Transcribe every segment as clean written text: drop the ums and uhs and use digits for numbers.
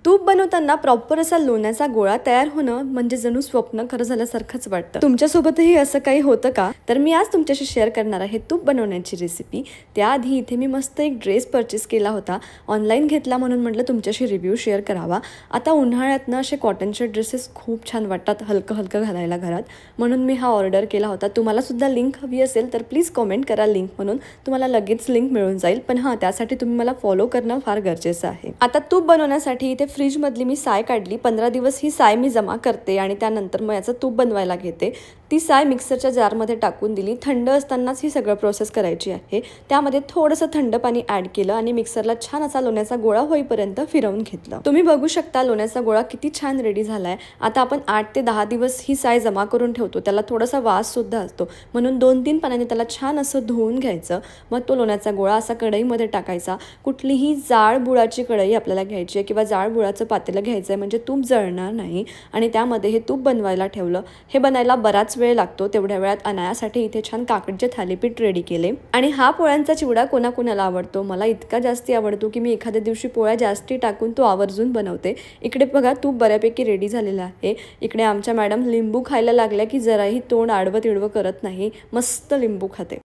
तूप बनवताना प्रॉपर असा लोण्याचा गोळा तयार होणं म्हणजे जणू स्वप्न खरं झाल्यासारखंच वाटतं। तुमच्यासोबतही असं काही होतं का? तर मी आज तुमच्याशी शेअर करणार आहे तूप बनवण्याची रेसिपी। त्याआधी इथे मी मस्त एक ड्रेस परचेस केला होता, ऑनलाईन घेतला म्हणून म्हटलं तुमच्याशी रिव्ह्यू शेअर करावा। आता उन्हाळ्यात ना असे कॉटनचे ड्रेसेस खूप छान वाटतात हलकं हलकं घालायला घरात, म्हणून मी हा ऑर्डर केला होता। तुम्हाला सुद्धा लिंक हवी असेल तर प्लीज कमेंट करा लिंक म्हणून, तुम्हाला लगेच लिंक मिळून जाईल। पण हां, त्यासाठी तुम्ही मला फॉलो करणं फार गरजेचं आहे। आता तूप बनवण्यासाठी इथे फ्रीज मधली मी साय काढली, 15 दिवस ही साय मी जमा करते आणि त्यानंतर मग याचं तूप बनवायला घेते। ती साय मिक्सरच्या जारमध्ये टाकून दिली। थंड असतानाच ही सगळं प्रोसेस करायची आहे। त्यामध्ये थोडंसं थंड पाणी ॲड केलं आणि मिक्सरला छान असा लोण्याचा गोळा होईपर्यंत फिरवून घेतलं। तुम्ही बघू शकता लोण्याचा गोळा किती छान रेडी झालाय। आता आपण 8 ते 10 दिवस ही साय जमा करून ठेवतो, त्याला थोडासा वास सुद्धा असतो, म्हणून 2-3 पाण्याने त्याला छान असं धुवून घ्यायचं। मग तो लोण्याचा गोळा असा कढईमध्ये टाकायचा। कुठलीही जाड बुडाची कढई आपल्याला घ्यायची आहे किंवा जाड बुडाचं पातेलं घ्यायचं आहे, म्हणजे तूप जळणार नाही। आणि त्यामध्ये हे तूप बनवायला ठेवलं। हे बनायला बराच वेळ लागतो, तेवढ्या वेळात अनायासाठी इथे छान काकडीचे थालीपीठ रेडी केले। आणि हा पोळ्यांचा चिवडा कोणाकोणाला आवडतो, मला इतका जास्ती आवडतो की मी एखाद्या दिवशी पोळ्या जास्ती टाकून तो आवर्जून बनवते। इकडे बघा तूप बऱ्यापैकी रेडी झालेलं आहे। इकडे आमच्या मॅडम लिंबू खायला लागल्या की जराही तोंड आडवं तिडवं करत नाही, मस्त लिंबू खाते।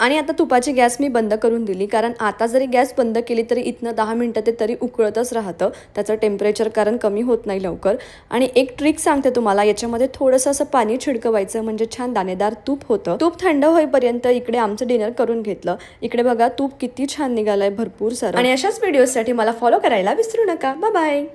आणि आता तुपाची गॅस मी बंद करून दिली, कारण आता जरी गॅस बंद केली तरी इथनं 10 मिनिटं ते तरी उकळतच राहतं, त्याचं टेम्परेचर कारण कमी होत नाही लवकर। आणि एक ट्रिक सांगते तुम्हाला, याच्यामध्ये थोडंसं असं पाणी छिडकवायचं म्हणजे छान दाणेदार तूप होतं। तूप थंड होईपर्यंत इकडे आमचं डिनर करून घेतलं। इकडे बघा तूप किती छान निघालंय, भरपूर सारं। आणि अशाच व्हिडिओसाठी मला फॉलो करायला विसरू नका। Bye bye.